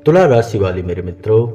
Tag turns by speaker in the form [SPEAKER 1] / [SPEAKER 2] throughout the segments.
[SPEAKER 1] तुला राशि वाले मेरे मित्रों,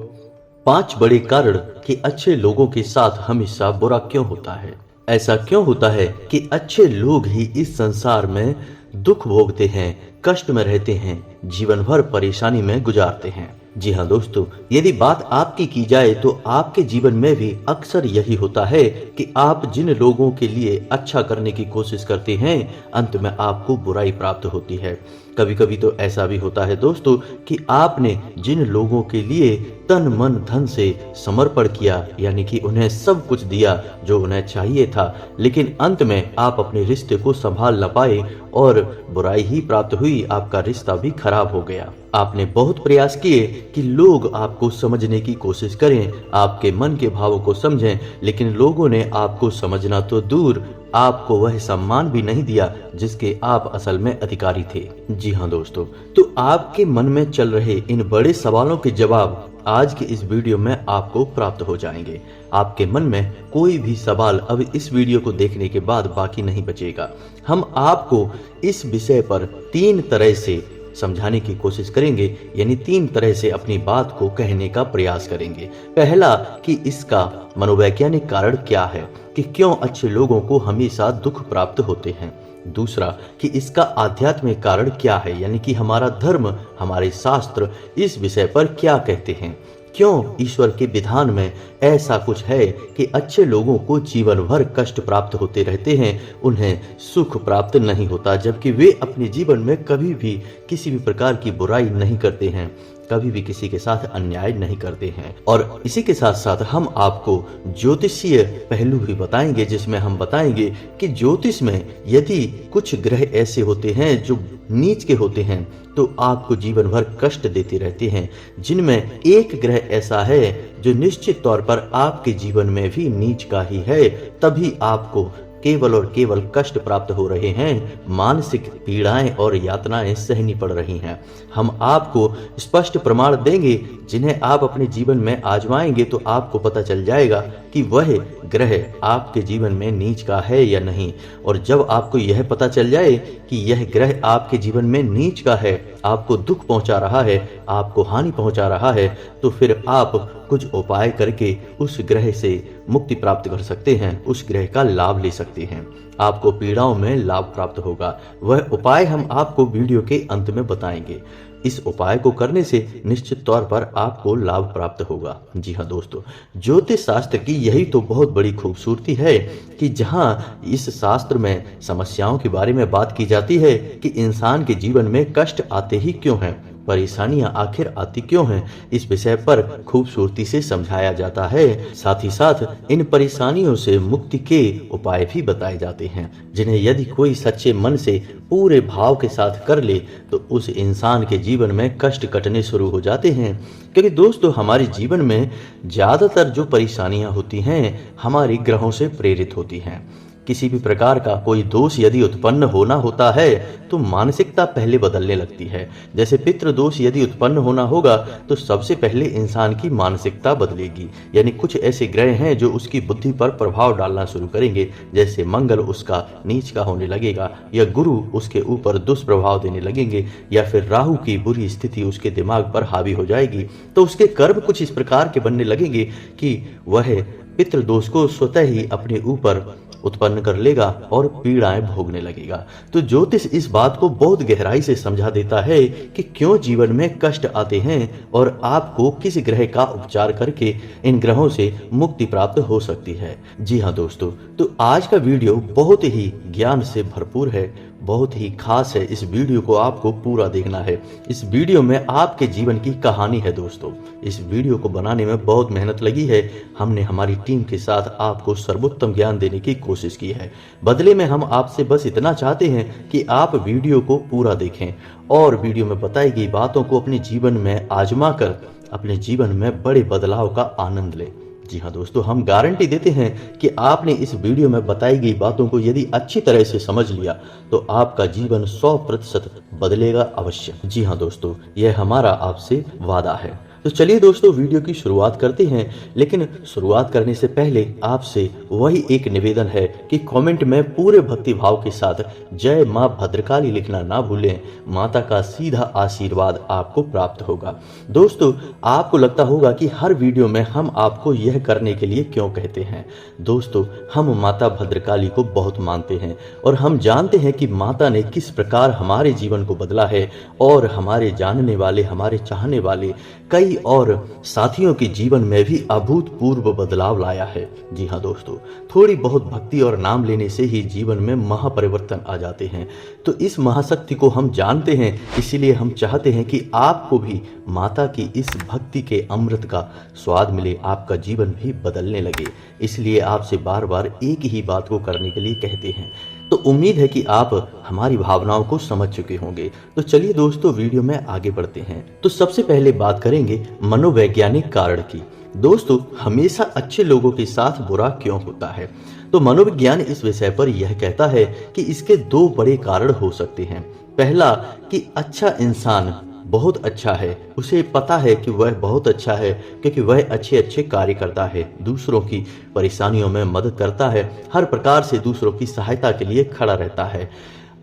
[SPEAKER 1] 5 बड़े कारण कि अच्छे लोगों के साथ हमेशा बुरा क्यों होता है। ऐसा क्यों होता है कि अच्छे लोग ही इस संसार में दुख भोगते हैं, कष्ट में रहते हैं, जीवन भर परेशानी में गुजारते हैं। जी हाँ दोस्तों, यदि बात आपकी की जाए तो आपके जीवन में भी अक्सर यही होता है कि आप जिन लोगों के लिए अच्छा करने की कोशिश करते हैं, अंत में आपको बुराई प्राप्त होती है। कभी कभी तो ऐसा भी होता है दोस्तों कि आपने जिन लोगों के लिए तन मन धन से समर्पण किया, यानी कि उन्हें सब कुछ दिया जो उन्हें चाहिए था, लेकिन अंत में आप अपने रिश्ते को संभाल न पाए और बुराई ही प्राप्त हुई, आपका रिश्ता भी खराब हो गया। आपने बहुत प्रयास किए कि लोग आपको समझने की कोशिश करें, आपके मन के भावों को समझें, लेकिन लोगों ने आपको समझना तो दूर, आपको वह सम्मान भी नहीं दिया जिसके आप असल में अधिकारी थे। जी हाँ दोस्तों, तो आपके मन में चल रहे इन बड़े सवालों के जवाब आज के इस वीडियो में आपको प्राप्त हो जाएंगे। आपके मन में कोई भी सवाल अब इस वीडियो को देखने के बाद बाकी नहीं बचेगा। हम आपको इस विषय पर 3 तरह से समझाने की कोशिश करेंगे, यानी 3 तरह से अपनी बात को कहने का प्रयास करेंगे। पहला कि इसका मनोवैज्ञानिक कारण क्या है कि क्यों अच्छे लोगों को हमेशा दुख प्राप्त होते हैं। दूसरा कि इसका आध्यात्मिक कारण क्या है, यानी कि हमारा धर्म, हमारे शास्त्र इस विषय पर क्या कहते हैं। क्यों ईश्वर के विधान में ऐसा कुछ है कि अच्छे लोगों को जीवन भर कष्ट प्राप्त होते रहते हैं, उन्हें सुख प्राप्त नहीं होता, जबकि वे अपने जीवन में कभी भी किसी भी प्रकार की बुराई नहीं करते हैं, कभी भी किसी के साथ अन्याय नहीं करते हैं। और इसी के साथ साथ हम आपको ज्योतिषीय पहलू भी बताएंगे, जिसमें हम बताएंगे कि ज्योतिष में यदि कुछ ग्रह ऐसे होते हैं जो नीच के होते हैं तो आपको जीवन भर कष्ट देते रहते हैं, जिनमें एक ग्रह ऐसा है जो निश्चित तौर पर आपके जीवन में भी नीच का ही है, तभी आपको केवल और केवल कष्ट प्राप्त हो रहे हैं, मानसिक पीड़ाएं और यातनाएं सहनी पड़ रही हैं। हम आपको स्पष्ट प्रमाण देंगे जिन्हें आप अपने जीवन में आजमाएंगे तो आपको पता चल जाएगा कि वह ग्रह आपके जीवन में नीच का है या नहीं। और जब आपको यह पता चल जाए कि यह ग्रह आपके जीवन में नीच का है, आपको दुख पहुंचा रहा है, आपको हानि पहुंचा रहा है, तो फिर आप कुछ उपाय करके उस ग्रह से मुक्ति प्राप्त कर सकते हैं, उस ग्रह का लाभ ले सकते हैं, आपको पीड़ाओं में लाभ प्राप्त होगा। वह उपाय हम आपको वीडियो के अंत में बताएंगे। इस उपाय को करने से निश्चित तौर पर आपको लाभ प्राप्त होगा। जी हाँ दोस्तों, ज्योतिष शास्त्र की यही तो बहुत बड़ी खूबसूरती है कि जहाँ इस शास्त्र में समस्याओं के बारे में बात की जाती है कि इंसान के जीवन में कष्ट आते ही क्यों हैं, परेशानियां आखिर आती क्यों हैं, इस विषय पर खूबसूरती से समझाया जाता है। साथ ही साथ इन परेशानियों से मुक्ति के उपाय भी बताए जाते हैं, जिन्हें यदि कोई सच्चे मन से पूरे भाव के साथ कर ले तो उस इंसान के जीवन में कष्ट कटने शुरू हो जाते हैं। क्योंकि दोस्तों, हमारे जीवन में ज्यादातर जो परेशानियां होती हैं हमारे ग्रहों से प्रेरित होती हैं। किसी भी प्रकार का कोई दोष यदि उत्पन्न होना होता है तो मानसिकता पहले बदलने लगती है। जैसे पितृ दोष यदि उत्पन्न होना होगा तो सबसे पहले इंसान की मानसिकता बदलेगी, यानी कुछ ऐसे ग्रह हैं जो उसकी बुद्धि पर प्रभाव डालना शुरू करेंगे। जैसे मंगल उसका नीच का होने लगेगा, या गुरु उसके ऊपर दुष्प्रभाव देने लगेंगे, या फिर राहु की बुरी स्थिति उसके दिमाग पर हावी हो जाएगी। तो उसके कर्म कुछ इस प्रकार के बनने लगेंगे कि वह पितृ दोष को स्वतः ही अपने ऊपर उत्पन्न कर लेगा और पीड़ाएं भोगने लगेगा। तो ज्योतिष इस बात को बहुत गहराई से समझा देता है कि क्यों जीवन में कष्ट आते हैं और आपको किस ग्रह का उपचार करके इन ग्रहों से मुक्ति प्राप्त हो सकती है। जी हाँ दोस्तों, तो आज का वीडियो बहुत ही ज्ञान से भरपूर है, बहुत ही खास है। इस वीडियो को आपको पूरा देखना है। इस वीडियो में आपके जीवन की कहानी है दोस्तों। इस वीडियो को बनाने में बहुत मेहनत लगी है। हमने हमारी टीम के साथ आपको सर्वोत्तम ज्ञान देने की कोशिश की है। बदले में हम आपसे बस इतना चाहते हैं कि आप वीडियो को पूरा देखें और वीडियो में बताई गई बातों को अपने जीवन में आजमा कर अपने जीवन में बड़े बदलाव का आनंद लें। जी हाँ दोस्तों, हम गारंटी देते हैं कि आपने इस वीडियो में बताई गई बातों को यदि अच्छी तरह से समझ लिया तो आपका जीवन 100% बदलेगा अवश्य। जी हाँ दोस्तों, यह हमारा आपसे वादा है। तो चलिए दोस्तों वीडियो की शुरुआत करते हैं, लेकिन शुरुआत करने से पहले आपसे वही एक निवेदन है कि कमेंट में पूरे भक्ति भाव के साथ जय मां भद्रकाली लिखना ना भूलें। माता का सीधा आशीर्वाद आपको प्राप्त होगा। दोस्तों, आपको लगता होगा कि हर वीडियो में हम आपको यह करने के लिए क्यों कहते हैं। दोस्तों, हम माता भद्रकाली को बहुत मानते हैं और हम जानते हैं कि माता ने किस प्रकार हमारे जीवन को बदला है और हमारे जानने वाले, हमारे चाहने वाले कई और साथियों के जीवन में भी अभूतपूर्व बदलाव लाया है। जी हाँ दोस्तों, थोड़ी बहुत भक्ति और नाम लेने से ही जीवन में महापरिवर्तन आ जाते हैं। तो इस महाशक्ति को हम जानते हैं, इसीलिए हम चाहते हैं कि आपको भी माता की इस भक्ति के अमृत का स्वाद मिले, आपका जीवन भी बदलने लगे। इसलिए आपसे बार बार एक ही बात को करने के लिए कहते हैं। तो उम्मीद है कि आप हमारी भावनाओं को समझ चुके होंगे। तो चलिए दोस्तों वीडियो में आगे बढ़ते हैं। तो सबसे पहले बात करेंगे मनोवैज्ञानिक कारण की। दोस्तों, हमेशा अच्छे लोगों के साथ बुरा क्यों होता है? तो मनोविज्ञान इस विषय पर यह कहता है कि इसके दो बड़े कारण हो सकते हैं। पहला कि अच्छा इंसान बहुत अच्छा है, उसे पता है कि वह बहुत अच्छा है क्योंकि वह अच्छे अच्छे कार्य करता है, दूसरों की परेशानियों में मदद करता है, हर प्रकार से दूसरों की सहायता के लिए खड़ा रहता है।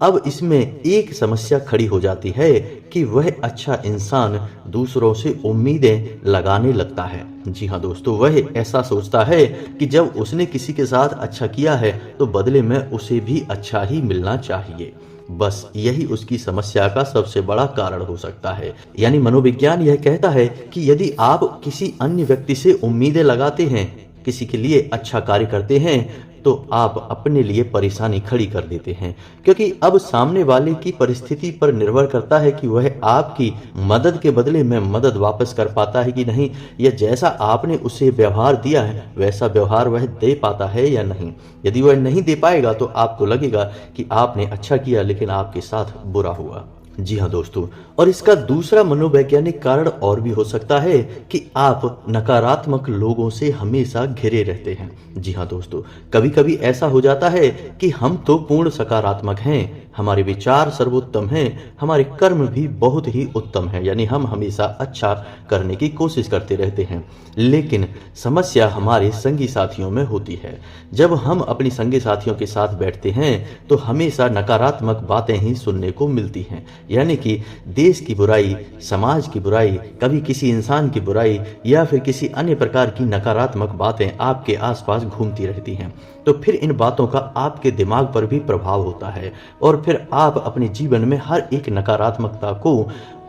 [SPEAKER 1] अब इसमें एक समस्या खड़ी हो जाती है कि वह अच्छा इंसान दूसरों से उम्मीदें लगाने लगता है। जी हाँ दोस्तों, वह ऐसा सोचता है कि जब उसने किसी के साथ अच्छा किया है तो बदले में उसे भी अच्छा ही मिलना चाहिए। बस यही उसकी समस्या का सबसे बड़ा कारण हो सकता है। यानी मनोविज्ञान यह कहता है कि यदि आप किसी अन्य व्यक्ति से उम्मीदें लगाते हैं, किसी के लिए अच्छा कार्य करते हैं, तो आप अपने लिए परेशानी खड़ी कर देते हैं, क्योंकि अब सामने वाले की परिस्थिति पर निर्भर करता है कि वह आपकी मदद के बदले में मदद वापस कर पाता है कि नहीं, या जैसा आपने उसे व्यवहार दिया है वैसा व्यवहार वह दे पाता है या नहीं। यदि वह नहीं दे पाएगा तो आपको लगेगा कि आपने अच्छा किया लेकिन आपके साथ बुरा हुआ। जी हाँ दोस्तों, और इसका दूसरा मनोवैज्ञानिक कारण और भी हो सकता है कि आप नकारात्मक लोगों से हमेशा घिरे रहते हैं। जी हाँ दोस्तों, कभी कभी ऐसा हो जाता है कि हम तो पूर्ण सकारात्मक हैं, हमारे विचार सर्वोत्तम हैं, हमारे कर्म भी बहुत ही उत्तम हैं, यानी हम हमेशा अच्छा करने की कोशिश करते रहते हैं। लेकिन समस्या हमारे संगी साथियों में होती है। जब हम अपनी संगी साथियों के साथ बैठते हैं तो हमेशा नकारात्मक बातें ही सुनने को मिलती हैं, यानी कि देश की बुराई, समाज की बुराई, कभी किसी इंसान की बुराई या फिर किसी अन्य प्रकार की नकारात्मक बातें आपके आसपास घूमती रहती हैं। तो फिर इन बातों का आपके दिमाग पर भी प्रभाव होता है और फिर आप अपने जीवन में हर एक नकारात्मकता को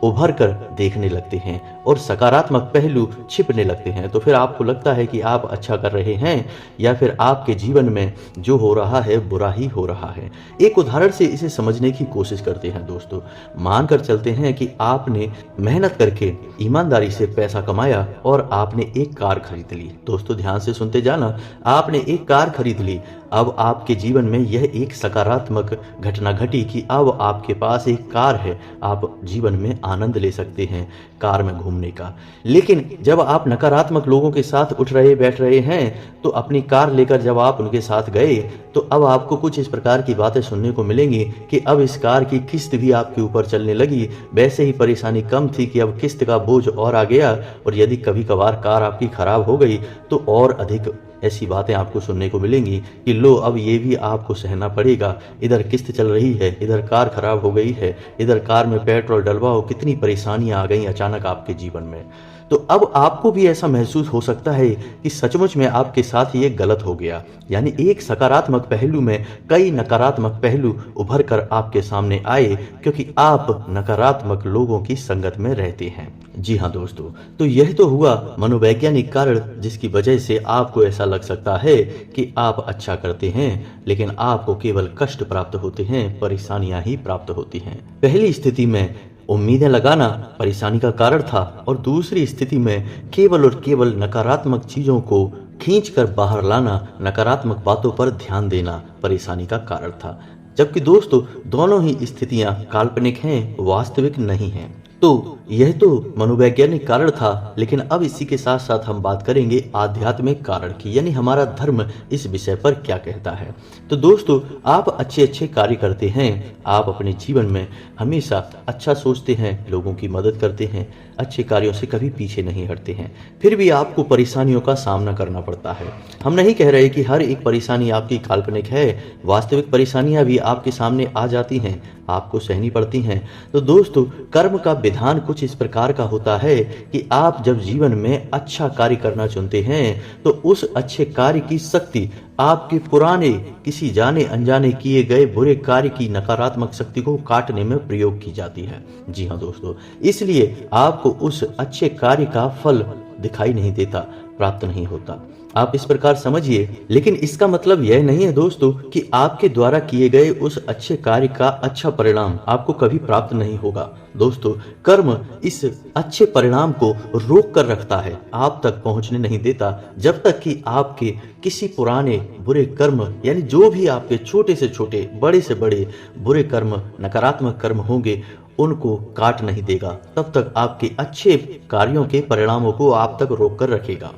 [SPEAKER 1] उभर कर देखने लगते हैं और सकारात्मक पहलू छिपने लगते हैं। तो फिर आपको लगता है कि आप अच्छा कर रहे हैं या फिर आपके जीवन में जो हो रहा है बुरा ही हो रहा है। एक उदाहरण से इसे समझने की कोशिश करते हैं दोस्तों। मानकर चलते हैं कि आपने मेहनत करके ईमानदारी से पैसा कमाया और आपने एक कार खरीद ली। दोस्तों ध्यान से सुनते जाना, आपने एक कार खरीद ली। अब आपके जीवन में यह एक सकारात्मक घटना घटी कि अब आपके पास एक कार है, आप जीवन में आनंद ले सकते हैं कार में घूमने का। लेकिन जब आप नकारात्मक लोगों के साथ उठ रहे बैठ रहे हैं तो अपनी कार लेकर जब आप उनके साथ गए तो अब आपको कुछ इस प्रकार की बातें सुनने को मिलेंगी कि अब इस कार की किस्त भी आपके ऊपर चलने लगी। वैसे ही परेशानी कम थी कि अब किस्त का बोझ और आ गया, और यदि कभी कभार कार आपकी खराब हो गई तो और अधिक ऐसी बातें आपको सुनने को मिलेंगी कि लो अब ये भी आपको सहना पड़ेगा। इधर किस्त चल रही है, इधर कार खराब हो गई है, इधर कार में पेट्रोल डलवाओ, कितनी परेशानियां आ गई अचानक आपके जीवन में। तो अब आपको भी ऐसा महसूस हो सकता है कि सचमुच में आपके साथ ये गलत हो गया। यानी एक सकारात्मक पहलू में कई नकारात्मक पहलू उभर कर आपके सामने आए क्योंकि आप नकारात्मक लोगों की संगत में रहते हैं। जी हाँ दोस्तों, तो यह तो हुआ मनोवैज्ञानिक कारण जिसकी वजह से आपको ऐसा लग सकता है कि आप अच्छा करते हैं लेकिन आपको केवल कष्ट प्राप्त होते हैं, परेशानियां ही प्राप्त होती हैं। पहली स्थिति में उम्मीदें लगाना परेशानी का कारण था और दूसरी स्थिति में केवल और केवल नकारात्मक चीजों को खींचकर बाहर लाना, नकारात्मक बातों पर ध्यान देना परेशानी का कारण था। जबकि दोस्तों दोनों ही स्थितियां काल्पनिक हैं, वास्तविक नहीं हैं। तो यह तो मनोवैज्ञानिक कारण था, लेकिन अब इसी के साथ साथ हम बात करेंगे आध्यात्मिक कारण की, यानी हमारा धर्म इस विषय पर क्या कहता है। तो दोस्तों आप अच्छे अच्छे कार्य करते हैं, आप अपने जीवन में हमेशा अच्छा सोचते हैं, लोगों की मदद करते हैं, अच्छे कार्यों से कभी पीछे नहीं हटते हैं, फिर भी आपको परेशानियों का सामना करना पड़ता है। हम नहीं कह रहे कि हर एक परेशानी आपकी काल्पनिक है, वास्तविक परेशानियां भी आपके सामने आ जाती हैं, आपको सहनी पड़ती हैं। तो दोस्तों, कर्म का विधान कुछ इस प्रकार का होता है कि आप जब जीवन में अच्छा कार्य करना चुनते हैं तो उस अच्छे कार्य की शक्ति आपके पुराने किसी जाने अनजाने किए गए बुरे कार्य की नकारात्मक शक्ति को काटने में प्रयोग की जाती है। जी हाँ दोस्तों, इसलिए आपको उस अच्छे कार्य का फल दिखाई नहीं देता, प्राप्त नहीं होता। आप इस प्रकार समझिए, लेकिन इसका मतलब यह नहीं है दोस्तों कि आपके द्वारा किए गए उस अच्छे कार्य का अच्छा परिणाम आपको कभी प्राप्त नहीं होगा। दोस्तों, कर्म इस अच्छे परिणाम को रोक कर रखता है, आप तक पहुंचने नहीं देता, जब तक कि आपके किसी पुराने बुरे कर्म, यानी जो भी आपके छोटे से छोटे, बड़े से बड़े बुरे कर्म, नकारात्मक कर्म होंगे, उनको काट नहीं देगा, तब तक आपके अच्छे कार्यों के परिणामों को आप तक रोक कर रखेगा।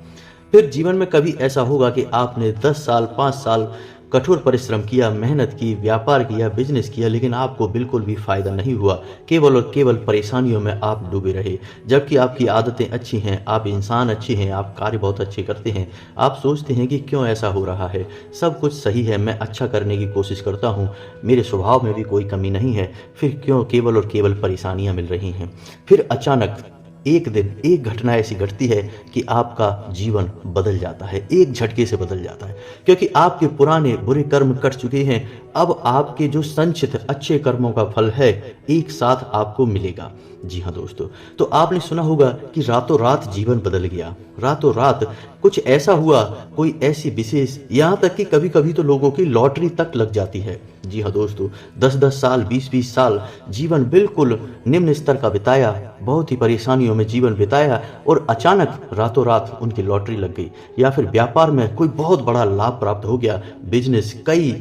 [SPEAKER 1] फिर जीवन में कभी ऐसा होगा कि आपने 10 साल, 5 साल कठोर परिश्रम किया, मेहनत की, व्यापार किया, बिजनेस किया, लेकिन आपको बिल्कुल भी फायदा नहीं हुआ, केवल और केवल परेशानियों में आप डूबे रहे। जबकि आपकी आदतें अच्छी हैं, आप इंसान अच्छे हैं, आप कार्य बहुत अच्छे करते हैं, आप सोचते हैं कि क्यों ऐसा हो रहा है, सब कुछ सही है, मैं अच्छा करने की कोशिश करता हूँ, मेरे स्वभाव में भी कोई कमी नहीं है, फिर क्यों केवल और केवल परेशानियां मिल रही हैं। फिर अचानक एक दिन एक घटना ऐसी घटती है कि आपका जीवन बदल जाता है, एक झटके से बदल जाता है, क्योंकि आपके पुराने बुरे कर्म कट चुके हैं। अब आपके जो संचित अच्छे कर्मों का फल है एक साथ आपको मिलेगा। जी हाँ दोस्तों, तो आपने सुना होगा कि रातों रात जीवन बदल गया, रातों रात कुछ ऐसा हुआ, कोई ऐसी विशेष, यहाँ तक कि कभी कभी तो लोगों की लॉटरी तक लग जाती है। जी हाँ दोस्तों, 10-10 साल, 20-20 साल जीवन बिल्कुल निम्न स्तर का बिताया, बहुत ही परेशानियों में जीवन बिताया, और अचानक रातों रात उनकी लॉटरी लग गई, या फिर व्यापार में कोई बहुत बड़ा लाभ प्राप्त हो गया, बिजनेस कई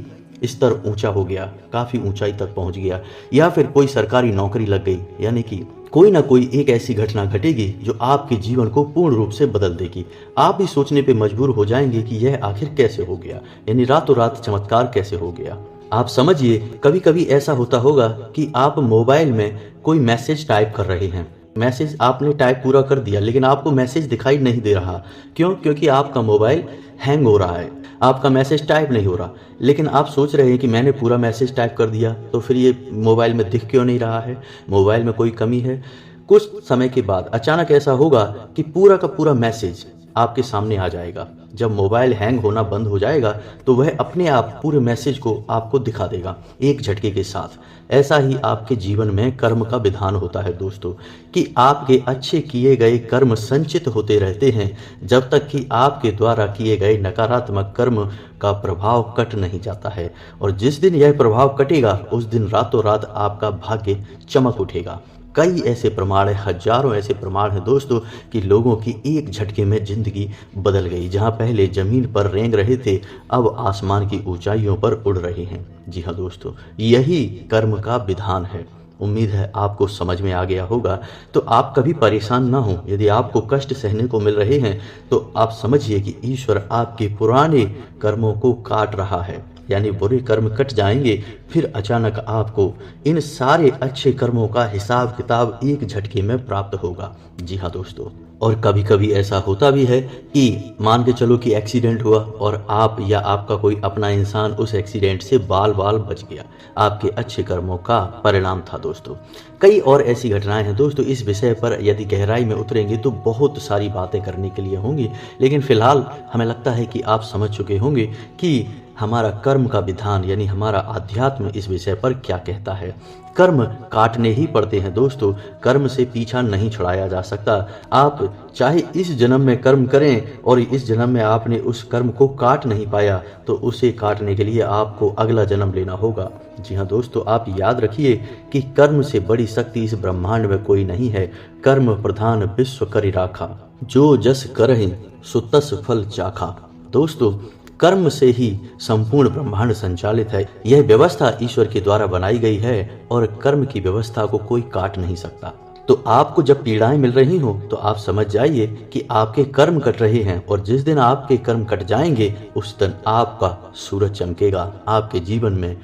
[SPEAKER 1] स्तर ऊंचा हो गया, काफी ऊंचाई तक पहुंच गया, या फिर कोई सरकारी नौकरी लग गई। यानी कि कोई ना कोई एक ऐसी घटना घटेगी जो आपके जीवन को पूर्ण रूप से बदल देगी। आप भी सोचने पे मजबूर हो जाएंगे कि यह आखिर कैसे हो गया, यानी रातों रात चमत्कार कैसे हो गया। आप समझिए, कभी कभी ऐसा होता होगा कि आप मोबाइल में कोई मैसेज टाइप कर रहे हैं, मैसेज आपने टाइप पूरा कर दिया, लेकिन आपको मैसेज दिखाई नहीं दे रहा। क्यों? क्योंकि आपका मोबाइल हैंग हो रहा है, आपका मैसेज टाइप नहीं हो रहा। लेकिन आप सोच रहे हैं कि मैंने पूरा मैसेज टाइप कर दिया, तो फिर ये मोबाइल में दिख क्यों नहीं रहा है, मोबाइल में कोई कमी है। कुछ समय के बाद अचानक ऐसा होगा कि पूरा का पूरा मैसेज आपके सामने आ जाएगा। जब मोबाइल हैंग होना बंद हो जाएगा तो वह अपने आप पूरे मैसेज को आपको दिखा देगा एक झटके के साथ। ऐसा ही आपके जीवन में कर्म का विधान होता है दोस्तों, कि आपके अच्छे किए गए कर्म संचित होते रहते हैं जब तक कि आपके द्वारा किए गए नकारात्मक कर्म का प्रभाव कट नहीं जाता है। और जिस दिन यह प्रभाव कटेगा उस दिन रातों रात आपका भाग्य चमक उठेगा। कई ऐसे प्रमाण हैं, हजारों ऐसे प्रमाण हैं दोस्तों, कि लोगों की एक झटके में जिंदगी बदल गई। जहां पहले जमीन पर रेंग रहे थे, अब आसमान की ऊंचाइयों पर उड़ रहे हैं। जी हाँ दोस्तों, यही कर्म का विधान है। उम्मीद है आपको समझ में आ गया होगा। तो आप कभी परेशान ना हो, यदि आपको कष्ट सहने को मिल रहे हैं तो आप समझिए कि ईश्वर आपके पुराने कर्मों को काट रहा है, यानी बुरे कर्म कट जाएंगे, फिर अचानक आपको इन सारे अच्छे कर्मों का हिसाब किताब एक झटके में प्राप्त होगा। जी हाँ दोस्तों, और कभी कभी ऐसा होता भी है कि मान के चलो कि एक्सीडेंट हुआ और आप या आपका कोई अपना इंसान उस एक्सीडेंट से बाल बाल बच गया, आपके अच्छे कर्मों का परिणाम था दोस्तों। कई और ऐसी घटनाएं हैं दोस्तों, इस विषय पर यदि गहराई में उतरेंगे तो बहुत सारी बातें करने के लिए होंगी, लेकिन फिलहाल हमें लगता है कि आप समझ चुके होंगे कि हमारा कर्म का विधान यानी हमारा अध्यात्म इस विषय पर क्या कहता है। कर्म काटने ही पड़ते हैं दोस्तों, कर्म से पीछा नहीं छुड़ाया जा सकता। आप चाहे इस जन्म में कर्म करें और इस जन्म में आपने उस कर्म को काट नहीं पाया तो उसे काटने के लिए आपको अगला जन्म लेना होगा। जी हाँ दोस्तों, आप याद रखिए कि कर्म से बड़ी शक्ति इस ब्रह्मांड में कोई नहीं है। कर्म प्रधान विश्व करि राखा, जो जस करहि सो तस फल चाखा। दोस्तों, कर्म से ही संपूर्ण ब्रह्मांड संचालित है। यह व्यवस्था ईश्वर के द्वारा बनाई गई है और कर्म की व्यवस्था को कोई काट नहीं सकता। तो आपको जब पीड़ाएं मिल रही हो तो आप समझ जाइए कि आपके कर्म कट रहे हैं, और जिस दिन आपके कर्म कट जाएंगे उस दिन आपका सूरज चमकेगा, आपके जीवन में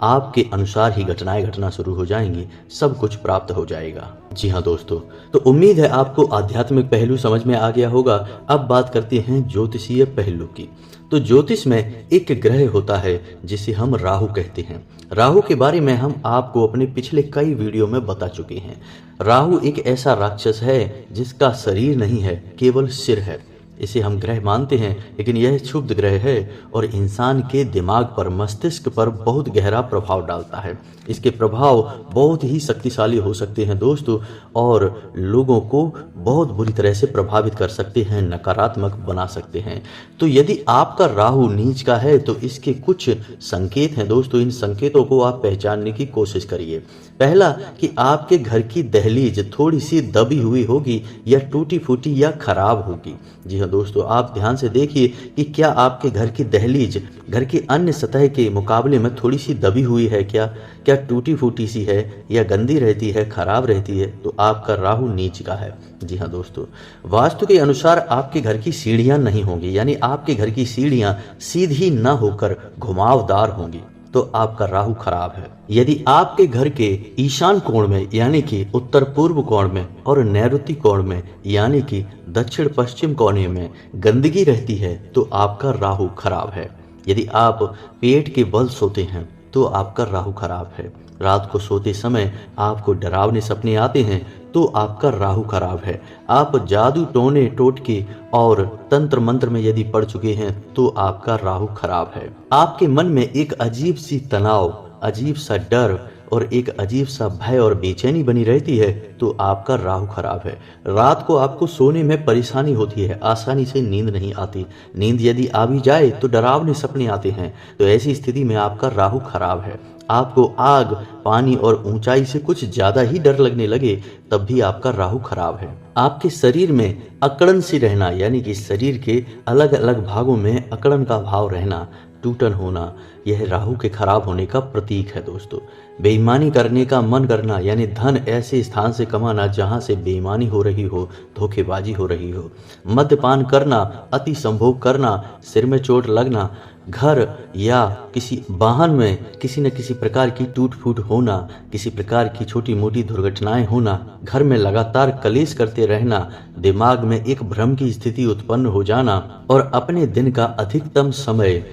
[SPEAKER 1] आपके अनुसार ही घटनाएं घटना शुरू हो जाएंगी, सब कुछ प्राप्त हो जाएगा। जी हाँ दोस्तों, तो उम्मीद है आपको आध्यात्मिक पहलू समझ में आ गया होगा। अब बात करते हैं ज्योतिषीय पहलू की। तो ज्योतिष में एक ग्रह होता है जिसे हम राहु कहते हैं। राहु के बारे में हम आपको अपने पिछले कई वीडियो में बता चुके हैं। राहु एक ऐसा राक्षस है जिसका शरीर नहीं है, केवल सिर है। इसे हम ग्रह मानते हैं, लेकिन यह क्षुब्ध ग्रह है और इंसान के दिमाग पर, मस्तिष्क पर बहुत गहरा प्रभाव डालता है। इसके प्रभाव बहुत ही शक्तिशाली हो सकते हैं दोस्तों, और लोगों को बहुत बुरी तरह से प्रभावित कर सकते हैं, नकारात्मक बना सकते हैं। तो यदि आपका राहु नीच का है तो इसके कुछ संकेत हैं दोस्तों। इन संकेतों को आप पहचानने की कोशिश करिए। पहला, कि आपके घर की दहलीज थोड़ी सी दबी हुई होगी या टूटी फूटी या खराब होगी। जी हाँ दोस्तों, आप ध्यान से देखिए कि क्या आपके घर की दहलीज घर की अन्य सतह के मुकाबले में थोड़ी सी दबी हुई है, क्या टूटी फूटी सी है या गंदी रहती है, खराब रहती है, तो आपका राहु नीच का है। जी हाँ दोस्तों, वास्तु के अनुसार आपके घर की सीढ़ियां नहीं होंगी, यानी आपके घर की सीढ़ियां सीधी न होकर घुमावदार होंगी, तो आपका राहु खराब है। यदि आपके घर के ईशान कोण में यानी कि उत्तर पूर्व कोण में और नैऋत्य कोण में यानी कि दक्षिण पश्चिम कोने में गंदगी रहती है तो आपका राहु खराब है। यदि आप पेट के बल सोते हैं तो आपका राहु खराब है। रात को सोते समय आपको डरावने सपने आते हैं तो आपका राहु खराब है। आप जादू टोने टोटके और तंत्र मंत्र में यदि पड़ चुके हैं तो आपका राहु खराब है। आपके मन में एक अजीब सी तनाव, अजीब सा डर और एक अजीब सा भय और बेचैनी बनी रहती है तो आपका राहु खराब है। रात को आपको सोने में परेशानी होती है, आसानी से नींद नहीं आती। नींद यदि आ भी जाए तो डरावने सपने आते हैं, तो ऐसी स्थिति में आपका राहु खराब है। आपको आग, पानी और ऊंचाई से कुछ ज्यादा ही डर लगने लगे तब भी आपका राहु खराब है। आपके शरीर में अकड़न सी रहना, यानी कि शरीर के अलग अलग भागों में अकड़न का भाव रहना, टूटन होना, यह राहु के खराब होने का प्रतीक है दोस्तों। बेईमानी करने का मन करना, यानी धन ऐसे स्थान से कमाना जहां से बेईमानी हो रही हो, धोखेबाजी हो रही हो। मद्यपान करना, अति संभोग करना, सिर में चोट लगना, घर या किसी वाहन में किसी न किसी प्रकार की टूट फूट होना, किसी प्रकार की छोटी मोटी दुर्घटनाएं होना, घर में लगातार कलेश करते रहना, दिमाग में एक भ्रम की स्थिति उत्पन्न हो जाना और अपने दिन का अधिकतम समय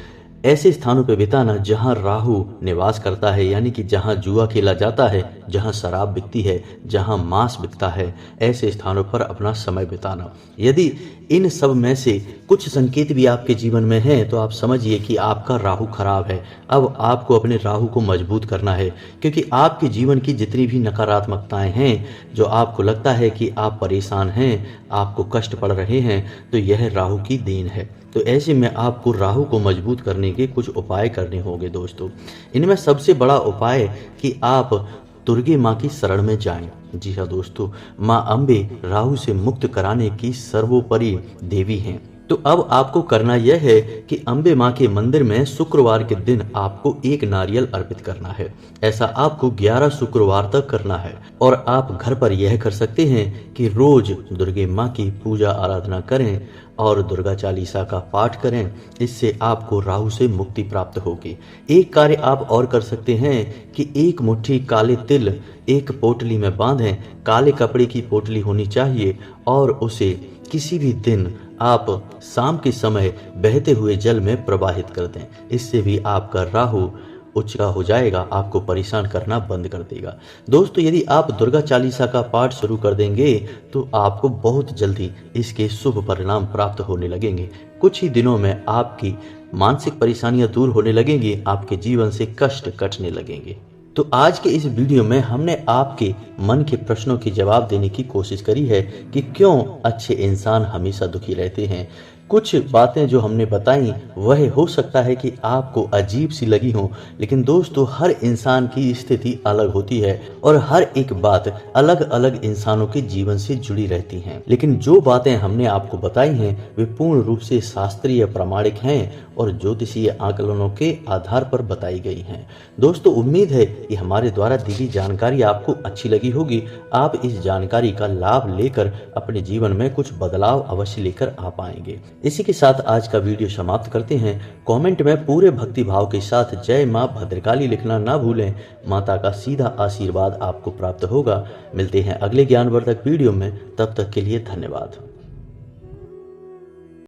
[SPEAKER 1] ऐसे स्थानों पर बिताना जहां राहु निवास करता है, यानी कि जहां जुआ खेला जाता है, जहां शराब बिकती है, जहां मांस बिकता है, ऐसे स्थानों पर अपना समय बिताना। यदि इन सब में से कुछ संकेत भी आपके जीवन में हैं तो आप समझिए कि आपका राहु खराब है। अब आपको अपने राहु को मजबूत करना है, क्योंकि आपके जीवन की जितनी भी नकारात्मकताएं हैं, जो आपको लगता है कि आप परेशान हैं, आपको कष्ट पड़ रहे हैं, तो यह राहु की देन है। तो ऐसे में आपको राहु को मजबूत करने के कुछ उपाय करने होंगे दोस्तों। इनमें सबसे बड़ा उपाय कि आप दुर्गे माँ की शरण में जाएं। जी हाँ दोस्तों, माँ अम्बे राहु से मुक्त कराने की सर्वोपरि देवी हैं। तो अब आपको करना यह है कि अम्बे माँ के मंदिर में शुक्रवार के दिन आपको एक नारियल अर्पित करना है। ऐसा आपको 11 शुक्रवार तक करना है। और आप घर पर यह कर सकते हैं कि रोज दुर्गे माँ की पूजा आराधना करें और दुर्गा चालीसा का पाठ करें। इससे आपको राहु से मुक्ति प्राप्त होगी। एक कार्य आप और कर सकते हैं कि एक मुट्ठी काले तिल एक पोटली में बांधें। काले कपड़े की पोटली होनी चाहिए और उसे किसी भी दिन आप शाम के समय बहते हुए जल में प्रवाहित कर दें। इससे भी आपका राहु उच्च हो जाएगा, आपको परेशान करना बंद कर देगा। दोस्तों, यदि आप दुर्गा चालीसा का पाठ शुरू कर देंगे तो आपको बहुत जल्दी इसके शुभ परिणाम प्राप्त होने लगेंगे। कुछ ही दिनों में आपकी मानसिक परेशानियां दूर होने लगेंगी, आपके जीवन से कष्ट कटने लगेंगे। तो आज के इस वीडियो में हमने आपके मन के प्रश्नों के जवाब देने की कोशिश करी है कि क्यों अच्छे इंसान हमेशा दुखी रहते हैं। कुछ बातें जो हमने बताई वह हो सकता है कि आपको अजीब सी लगी हो, लेकिन दोस्तों हर इंसान की स्थिति अलग होती है और हर एक बात अलग अलग इंसानों के जीवन से जुड़ी रहती हैं। लेकिन जो बातें हमने आपको बताई हैं वे पूर्ण रूप से शास्त्रीय प्रामाणिक हैं और ज्योतिषीय आकलनों के आधार पर बताई गई हैं। दोस्तों, उम्मीद है कि हमारे द्वारा दी गई जानकारी आपको अच्छी लगी होगी। आप इस जानकारी का लाभ लेकर अपने जीवन में कुछ बदलाव अवश्य लेकर आ पाएंगे। इसी के साथ आज का वीडियो समाप्त करते हैं। कमेंट में पूरे भक्ति भाव के साथ जय मां भद्रकाली लिखना ना भूलें। माता का सीधा आशीर्वाद आपको प्राप्त होगा। मिलते हैं अगले ज्ञानवर्धक वीडियो में, तब तक के लिए धन्यवाद।